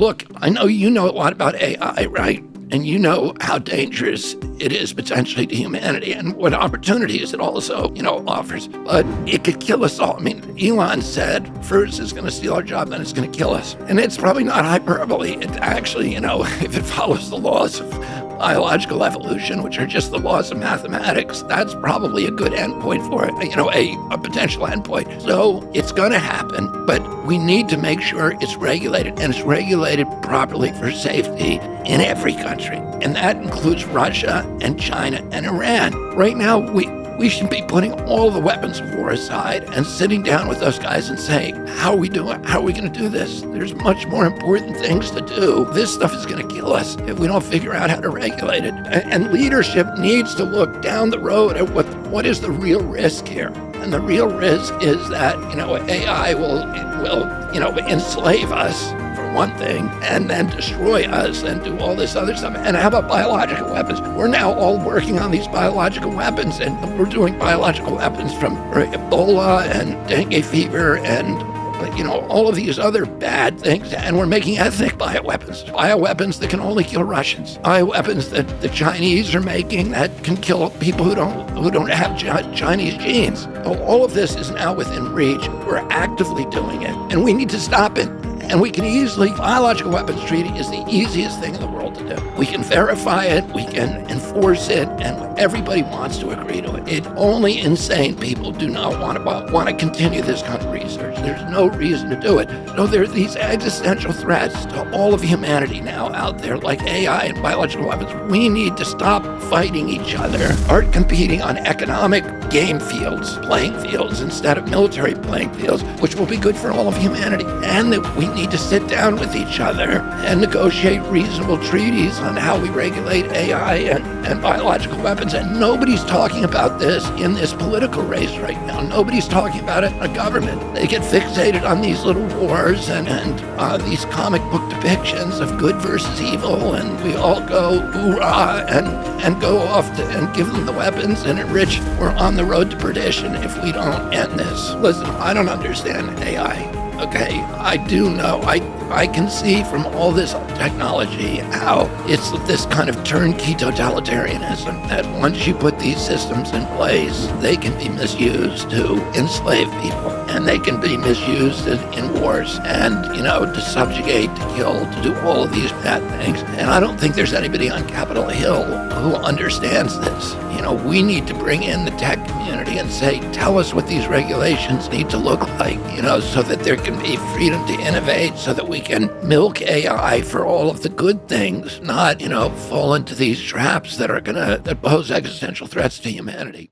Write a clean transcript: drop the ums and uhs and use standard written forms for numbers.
Look, I know you know a lot about AI, right? And you know how dangerous it is potentially to humanity and what opportunities it also, offers. But it could kill us all. I mean, Elon said first it's going to steal our job, then it's going to kill us. And it's probably not hyperbole. It actually, if it follows the laws of biological evolution, which are just the laws of mathematics, that's probably a good endpoint for it, a potential endpoint. So it's going to happen, but we need to make sure it's regulated, and it's regulated properly for safety in every country. And that includes Russia and China and Iran. Right now, we should be putting all the weapons of war aside and sitting down with those guys and saying, how are we doing? How are we going to do this? There's much more important things to do. This stuff is going to kill us if we don't figure out how to regulate it. And leadership needs to look down the road at what is the real risk here. And the real risk is that, AI will enslave us, for one thing, and then destroy us and do all this other stuff. And how about biological weapons? We're now all working on these biological weapons, and we're doing biological weapons from Ebola and dengue fever and all of these other bad things, and we're making ethnic bioweapons that can only kill Russians, bioweapons that the Chinese are making that can kill people who don't have Chinese genes. All of this is now within reach. We're actively doing it, and we need to stop it. And we can biological weapons treaty is the easiest thing in the world to do. We can verify it, we can enforce it, and everybody wants to agree to it. Only insane people do not want to continue this kind of research. There's no reason to do it. So there are these existential threats to all of humanity now out there, like AI and biological weapons. We need to stop fighting each other, start competing on economic playing fields instead of military playing fields, which will be good for all of humanity. And that we need to sit down with each other and negotiate reasonable treaties on how we regulate AI and biological weapons. And nobody's talking about this in this political race right now. Nobody's talking about it in the government. They get fixated on these little wars and these comic book depictions of good versus evil, and we all go hoorah and go off and give them the weapons and enrich. We're on the road to perdition if we don't end this. Listen, I don't understand AI. Okay, I do know. I can see from all this technology how it's this kind of turnkey totalitarianism that once you put these systems in place, they can be misused to enslave people, and they can be misused in wars and, to subjugate, to kill, to do all of these bad things. And I don't think there's anybody on Capitol Hill who understands this. We need to bring in the tech community and say, tell us what these regulations need to look like, so that there can be freedom to innovate, so that we can milk AI for all of the good things, not, fall into these traps that pose existential threats to humanity.